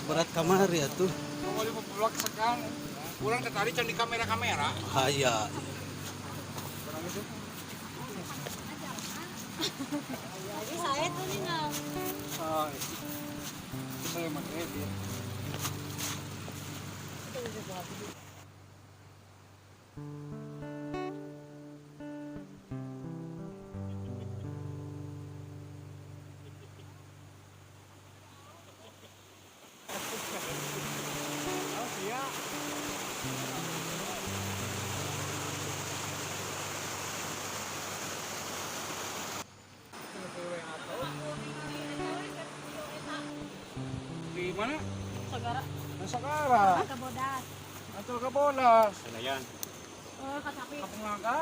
berat kamari ya tuh. Mau mau vlog sekarang. Kurang tertarik can di kamera-kamera. Haya. Jadi saya tuh nih nang. Ah, saya mah edit. Di mana? Saudara, Nasakara. ke Bodas. Atul ke bolas. Selayan. Kasapi. Kapung Naga.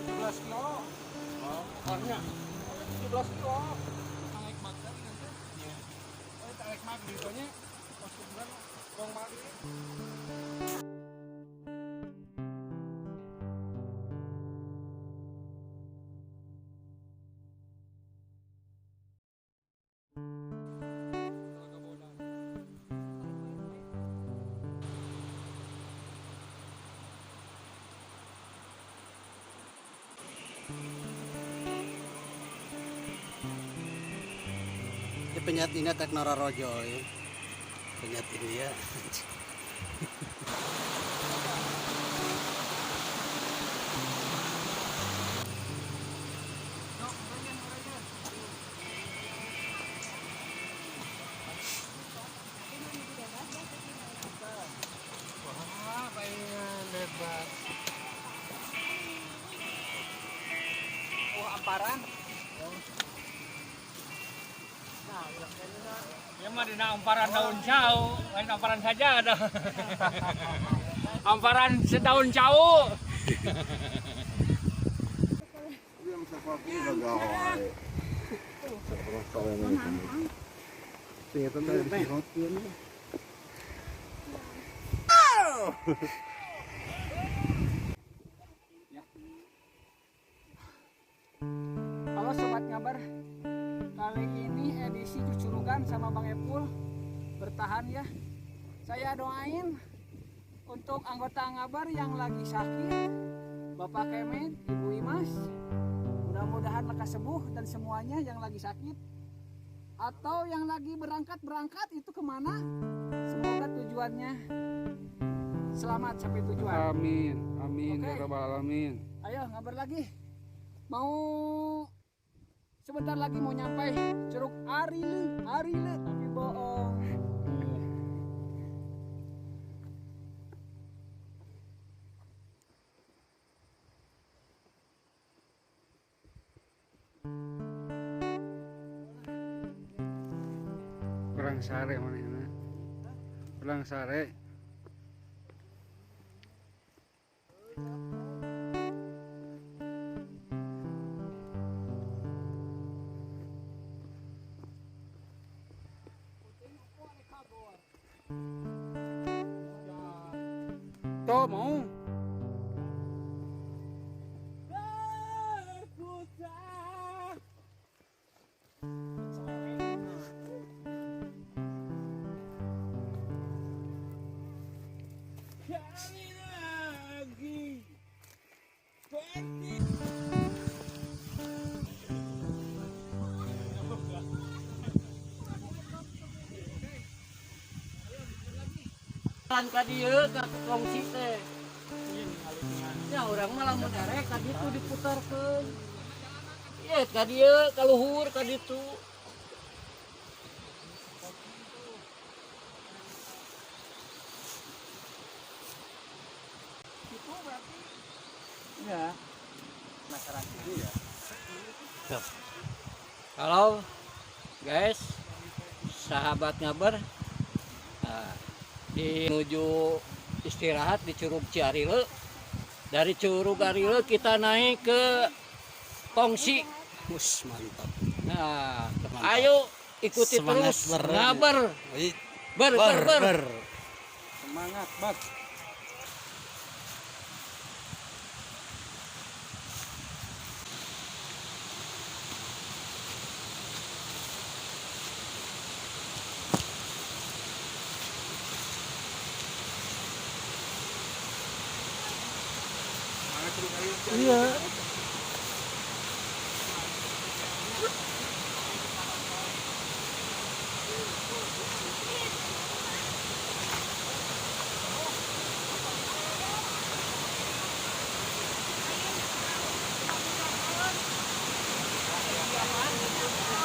17 kilo. Oh, orangnya. 17 kilo. Naik magda nanti. Iya. Oh, naik magda itu nya. Masuk bulan bong mari. Ini penyat ini tek Nararojo ya. Penyat ini ya. Wah, palingan lebar. Oh, amparan. Ya mah dina amparan daun cau, lain amparan saja ada. Amparan sedaun cau. Halo Sobat Ngabar. Kali ini edisi Cucurugan sama Bang Epul. Bertahan ya. Saya doain untuk anggota Ngabar yang lagi sakit, Bapak Kemet, Ibu Imas, mudah-mudahan lekas sembuh dan semuanya yang lagi sakit atau yang lagi berangkat itu kemana, semoga tujuannya selamat sampai tujuan. Amin, amin, Oke. ya rabbal alamin. Ayo Ngabar lagi. Mau sebentar lagi mau nyampe Curug Arile tapi bohong. Kurang sare mana ini? Kurang sare. Tuh mau. Jalan ka dieu ka kongsi teh. Ya urang mah lamun erek ka ditu diputarkeun. Ieu ka dieu ka luhur ka ditu. Itu berarti Ya. Masyarakat ya. Halo guys, sahabat Ngabar. Nah, menuju istirahat di Curug Ciarile. Dari Curug Ciarile kita naik ke Kongsi. Us mantap. Nah, Mantap. ayo ikuti Semangat terus ber- Ngabar. Wih, Ber. Semangat, Bang. Iya.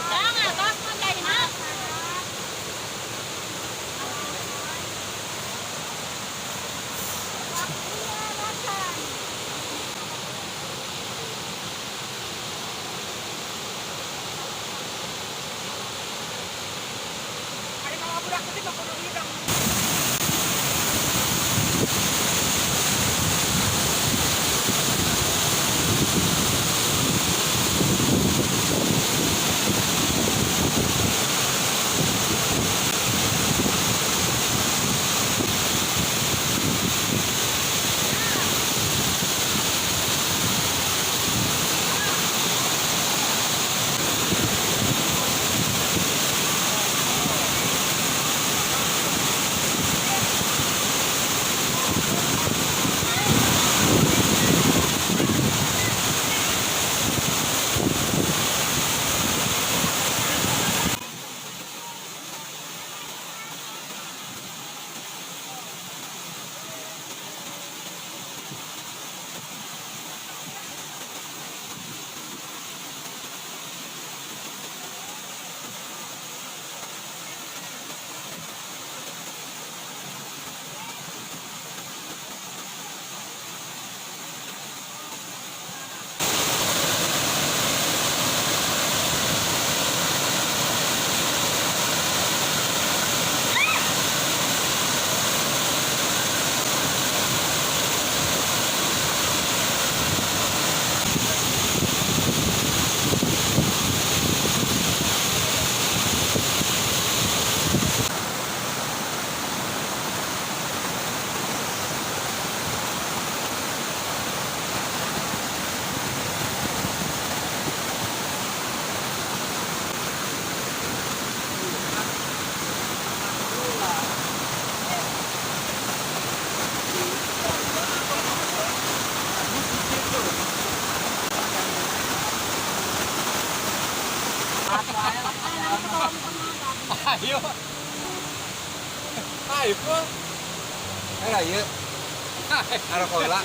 Jangan, bos, mau jadi nak. Ayo. Ayo po. Era ieu. Ara kola.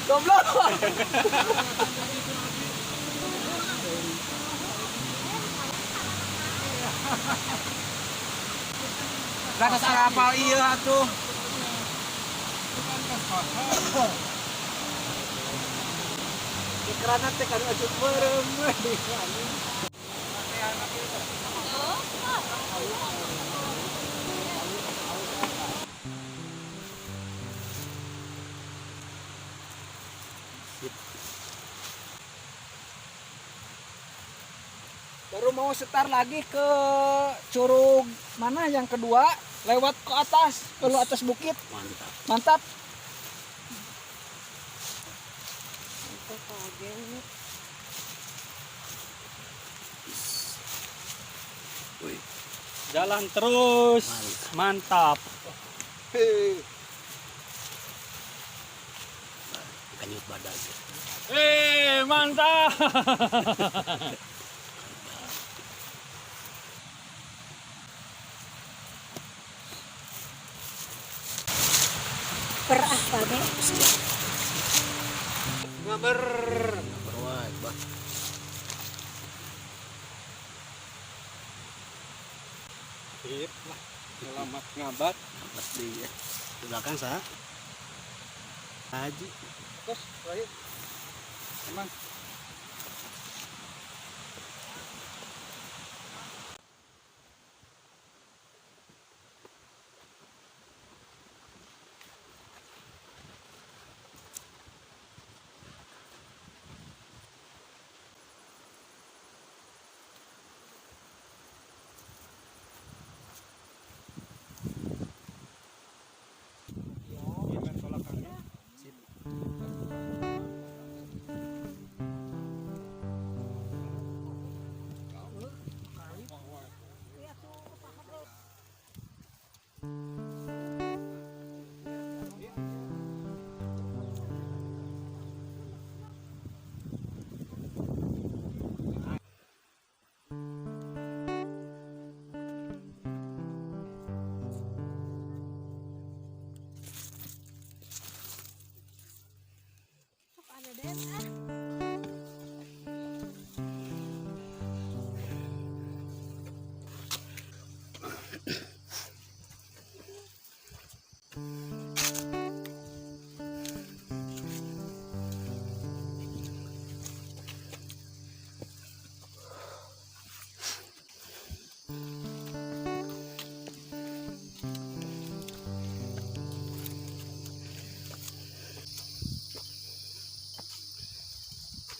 Goblok. Rasa sarapal ieu atuh. Ikrana teh kan ajuk beureum. Baru mau setar lagi ke curug mana yang kedua, lewat ke atas, ke atas bukit. Mantap. Mantap. Wih, Jalan terus. Mantap. kanyut badan. Mantap. Per apa deh? Ngaber. Berwae, bah. Sip lah. Selamat ngabat. Dapat di belakang sah. Haji. Terus, Wahid. Emang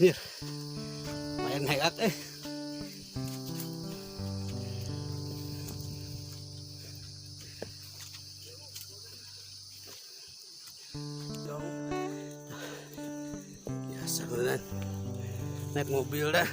Hier. Main hekak biasa beneran naik mobil dah.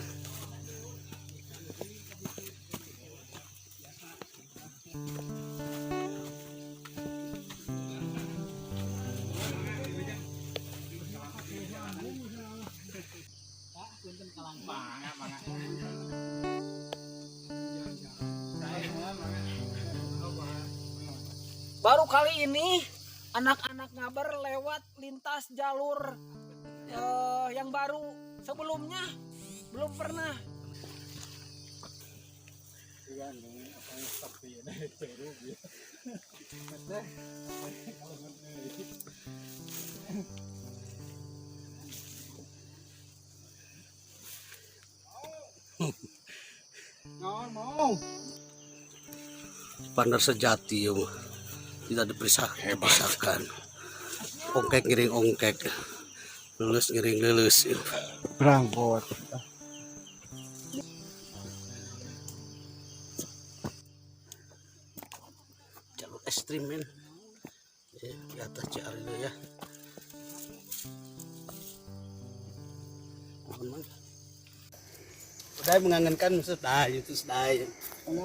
Baru kali ini anak-anak Ngabar lewat lintas jalur yang baru. Sebelumnya belum pernah. Partner sejati ya, tidak dipisahkan. Ongkek ngiring ongkek, lulus ngiring lulus. Berangkot. Jalur ekstrim men. Ya, di atas CR itu ya. Udah mengangankan sudah itu sudah. Karena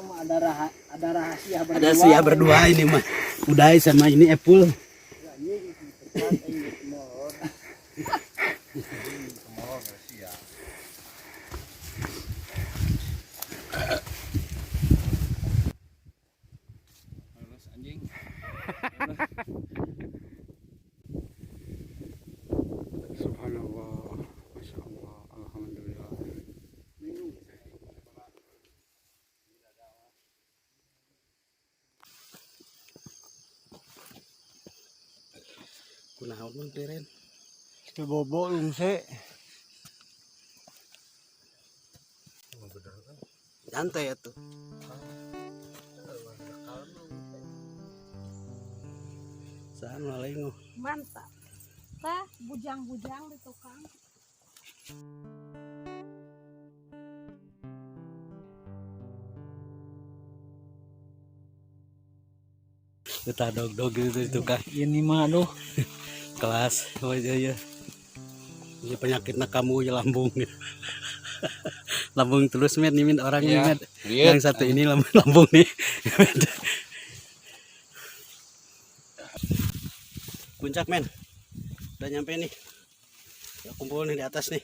ada rahasia berdua. Ada sih ya berdua ini mah. Udah sama ini Apple. Subhanallah, masya Allah, alhamdulillah. Kunaon mah Deren? Itu bobo lungse. Santai ya tuh. Sana lain Mantap. Tah, bujang-bujang di tukang. kita dog gitu itu kan Ini mah aduh. kelas aja ya. Ini penyakitnya kamu ya lambung. Lambung terus men ini orang ini men. Yang satu ini lambung nih. Puncak men. Udah nyampe nih. Ya kumpul nih di atas nih.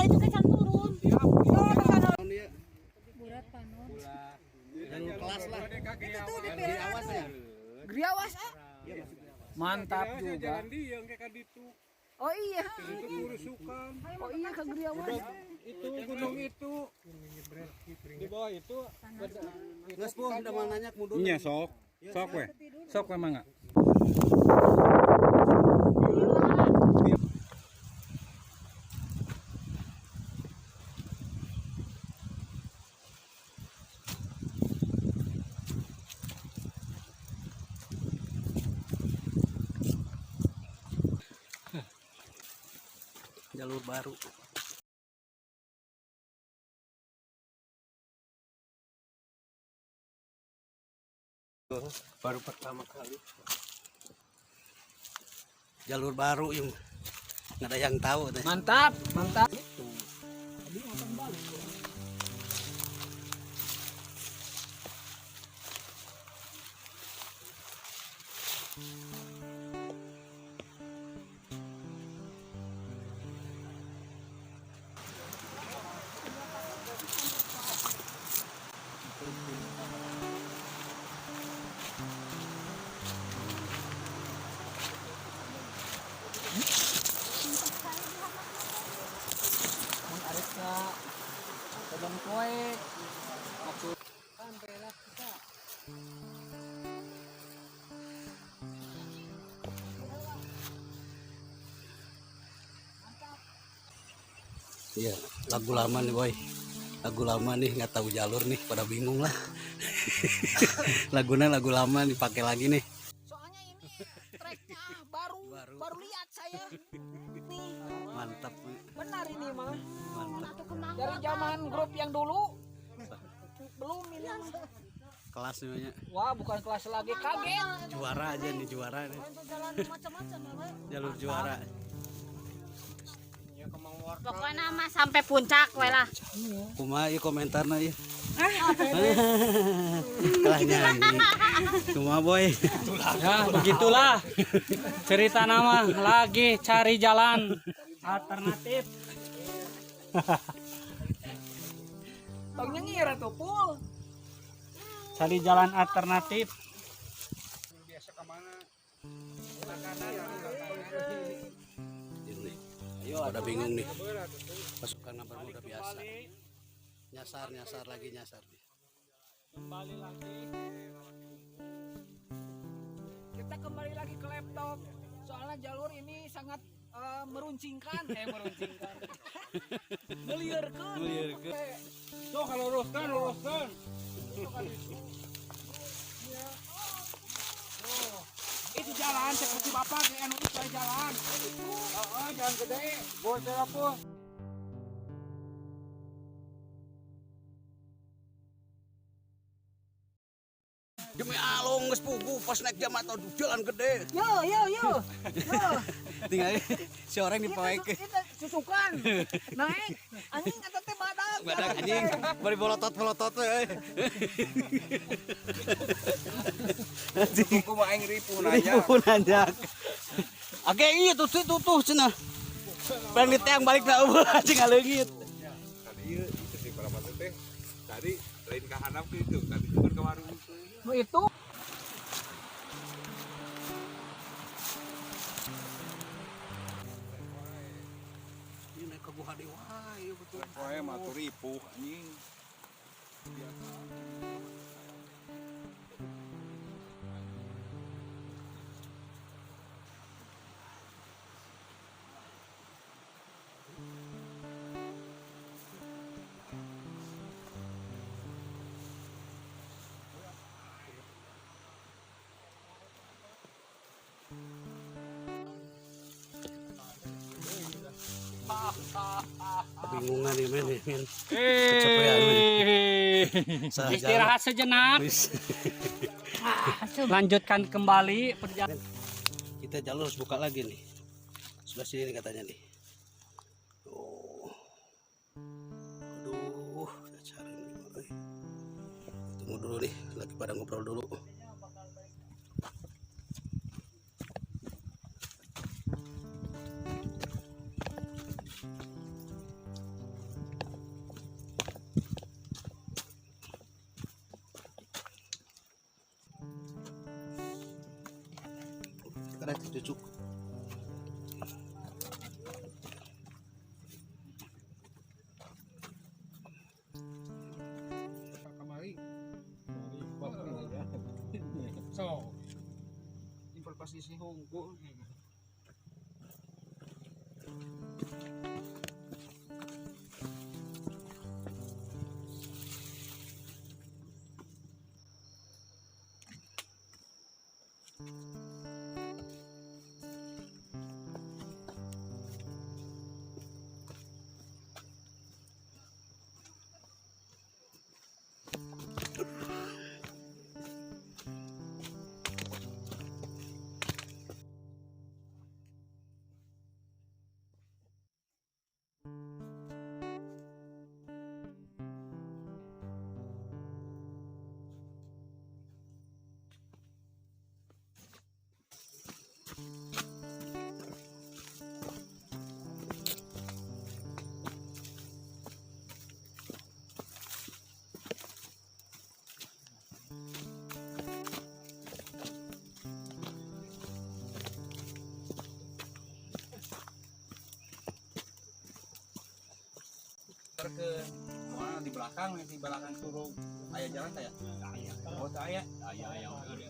Itu kecan turun. Burat panon. Yang kelas lah. Awas ya. Griawas ah. Mantap juga. Oh iya. Oh iya ke Griawas. Itu gunung itu di bawah itu Geus Bu udah mau nanya mundur. Iya sok we sok we mangga. Jalur baru. Baru pertama kali. Jalur baru yang nggak ada yang tahu deh. Mantap, mantap. Iya, lagu lama nih boy. Lagu lama nih, nggak tahu jalur nih, pada bingung lah. Lagunya lagu lama dipakai lagi nih. Soalnya ini treknya baru lihat saya. Nih, Mantap. benar ini mah. Mantap. Dari zaman grup yang dulu belum ini mah. Kelas namanya. Wah, bukan kelas lagi, kaget. Juara aja nih, juara nih. jalan macam-macam apa? Jalur juara. Pokoknya mah sampai puncak we lah. Kumaha ieu komentarna ieu? Kalah nyanyi. Kumaha boy? Ya begitulah cerita nama lagi cari jalan alternatif. Bang nyengir tuh pul. Cari jalan alternatif. Ayo, ada bingung nih. Pasukan ngabar udah biasa. Nyasar lagi nyasar. Kembali lagi. Kita kembali lagi ke laptop. Soalnya jalur ini sangat meruncingkan. Meliarkan. Tuh kalau luruskan. Itu jalan seperti bapak kayak anu itu jalan. Jalan gede. Bos apa? Demi alung geus pugu pas naik jam atau jalan gede. Yo. Tinggal si orang dipaek. Kita susukan. Naik. Anjing eta teh badak. Badak anjing bari bolotot euy. Kuku mah aing ripuh nanya. Ribu nanjak. Oke iya tuh cenah. Pengen diteang balik da eueuh anjing ngaleungit. Tadi ieu itu si para mata teh. Tadi lain ka handap itu, tadi tur ka warung itu. Itu Ini naik ke gua dewa ieu betul. Poe mah tuh ripuh anjing. Kebingungan nih men. Kecapean men. Salah jalan. Istirahat sejenak. Wis. Lanjutkan kembali perjalanan. Kita jalur harus buka lagi nih. Sebelah sini nih katanya nih. Oh. Aduh, cari nih. Tunggu dulu nih, lagi pada ngobrol dulu. Kita lihat cucuk. So, informasi si Honggo. Ke mana di belakang suruh ayah jalan kayak oh ayah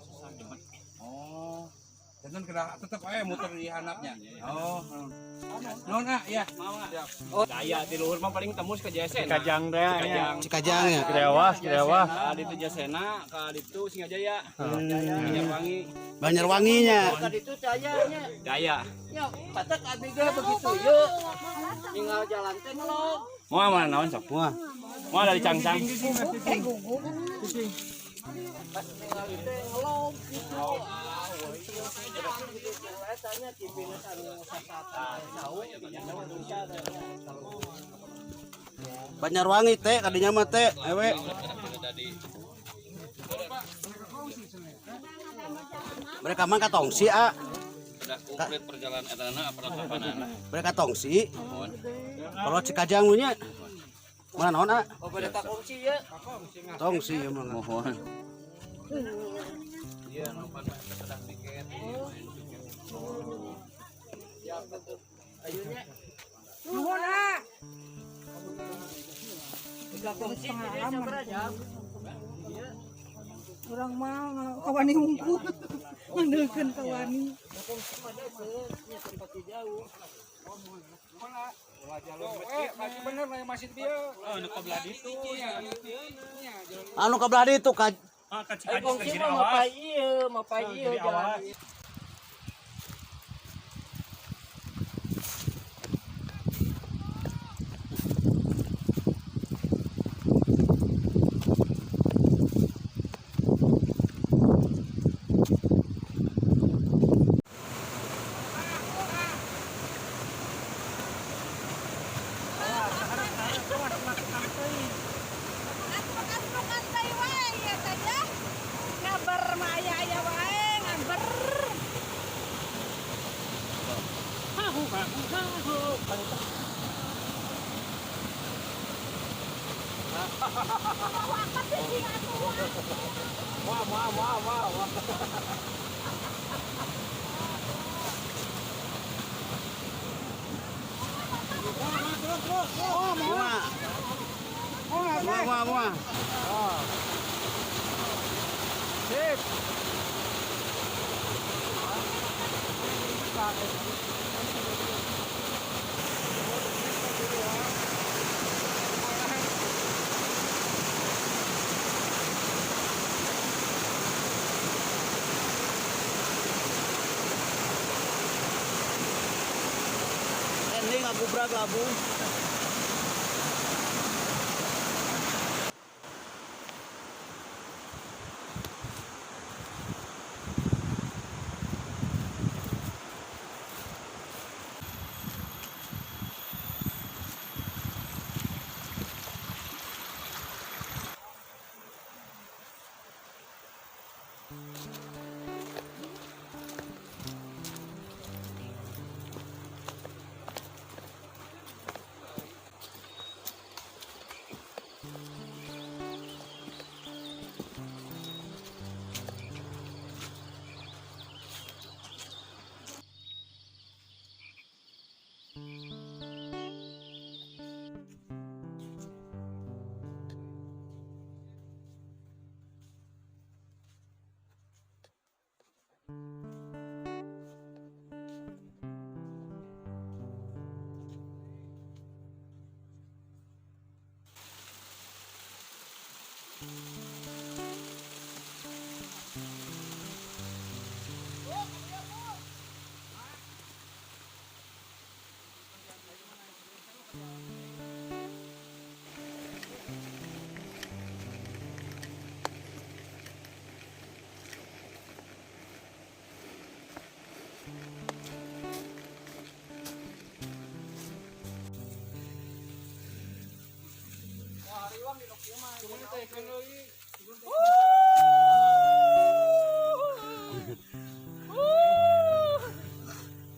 susah jemput oh Jangan kena tetap aja muter di hanapnya. Oh. Nona ya. Mau nggak? Oh, daya di luhur mah paling tembus ke Jasena. Kajang deh ya. Cikajang ya. Kirewas. Ka ditu Jasena, ka ditu Singajaya. Banyarwangi. Banyarwanginya. Tadi itu cayanya. Daya. Ya, kata abiga begitu yuk. Tinggal jalan teh melok. Mau mana naon sok? Wah, Mau dari Cangcang. Pas tinggal itu ngelok gitu. Tanya tipina anu sasata tahu Banyarwangi teh kadinya mah teh ewe. Mereka mah katongsi a. Sudah komplit perjalanan etana perlengkapanana. Mereka tongsi. Kalau Cikajang nya mana naon a? oh pada tak kunci ya. Tongsi emang. Mohon. Iya, nopan sedang tiket. Ayunya Nuhun ah. tiga kunci jadi sabaraha jam. Urang mah kawani hungkul. Mandeukeun kawani. Kunci pada nya tempat jauh. Masih bener masih dia. Oh, nu kabelah ditu. Anu kabelah ditu ka Ka Ay kunci mah mapai ieu jalan. Ngabar mah aya wae ngabar. muah. Ending aku berat labu.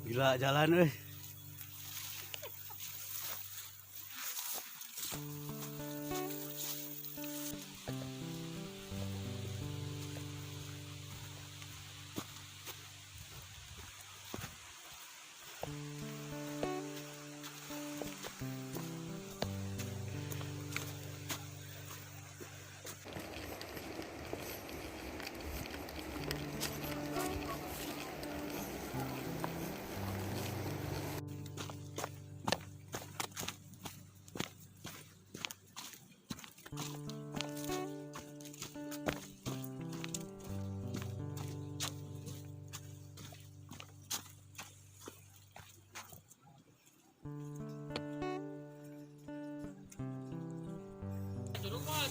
Gila jalan euy.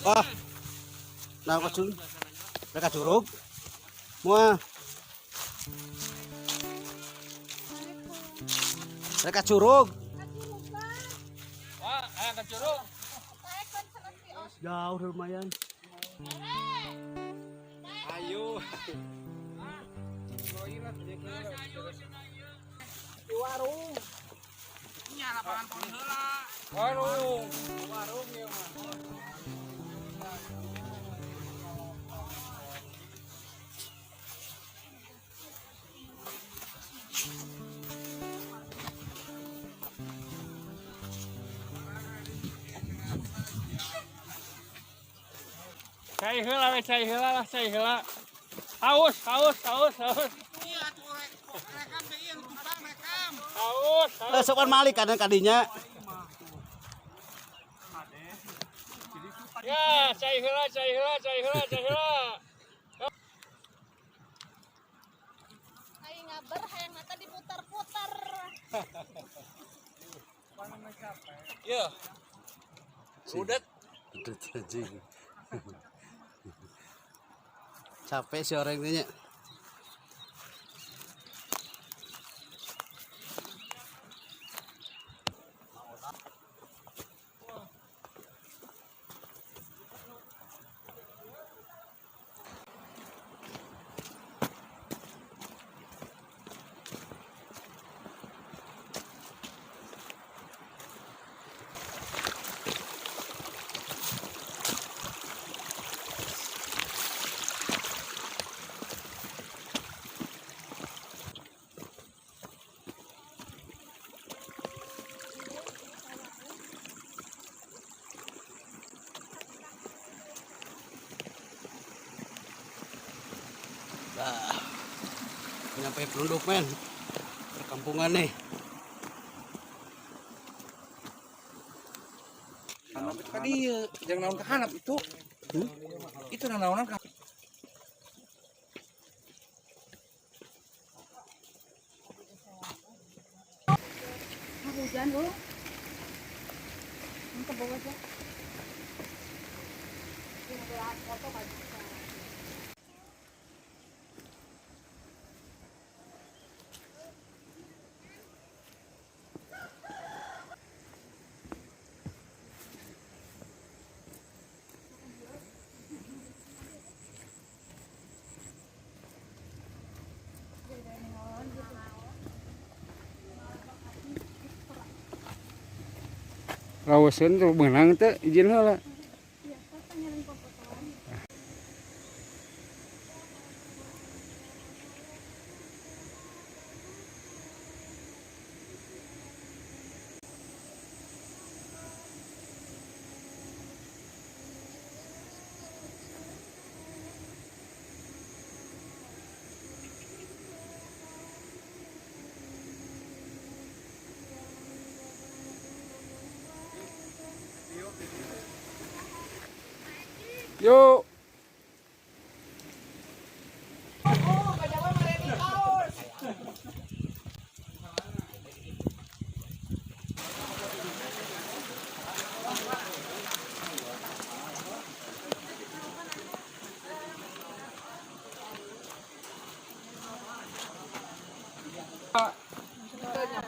Wah. Nah, kacung. Mereka curug. Mua. Mereka curug. Wah, ke curug. Jauh lumayan. Ayo. Di warung. Nya lapangan pohon heula. Warung. Warung ya mah. Cai heula. Haus. Iya tuh rekam teh ieu tukang rekam. Haus. Sopan malik kan kadinya. Ya, cai heula. Hai ngabar hayang mata diputar-putar. Iya. Udah Capek si orang ini. Nah, nyampe pelunduk men, perkampungan nih. Hanap itu tadi yang naon ke hanap itu. Itu naonan ka. Hujan lu. Ke bawah aja. Lawasan tuh benang teh izin heula. Yuk.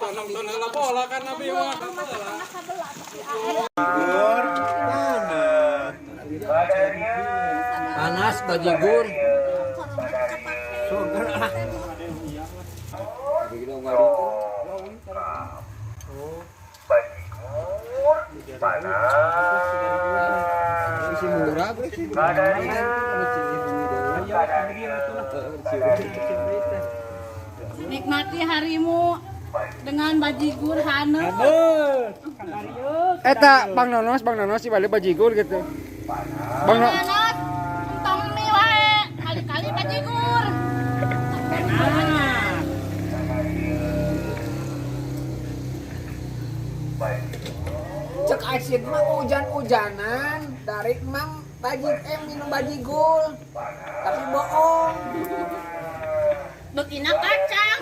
Nonton heula bola kan Nabi mah. Panas bajigur. Nikmati harimu dengan bajigur haneut. Eta Bang Nonos di balik bajigur gitu. Bang Nonos. Haneut. Entong mie wae, kali-kali bajigur. Cek asin mah hujan-hujanan, dari emang minum bajigul, tapi bohong. Bekina kacang.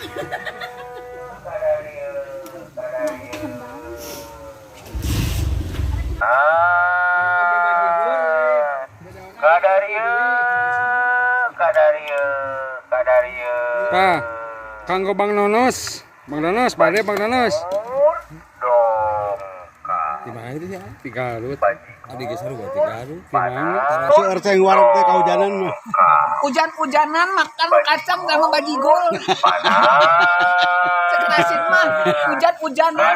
Pakai bajigul Tah, kanggo Bang Nonos. Bang Nonos, bade Bang Nonos. Di mana itu ya? Di Garut. Adik geus haru berarti Garut. Di mana? Si erceng warung teh kahujanan mah. Hujan-hujanan makan kacang sama bajigol. Cekrasin mah hujan-hujanan.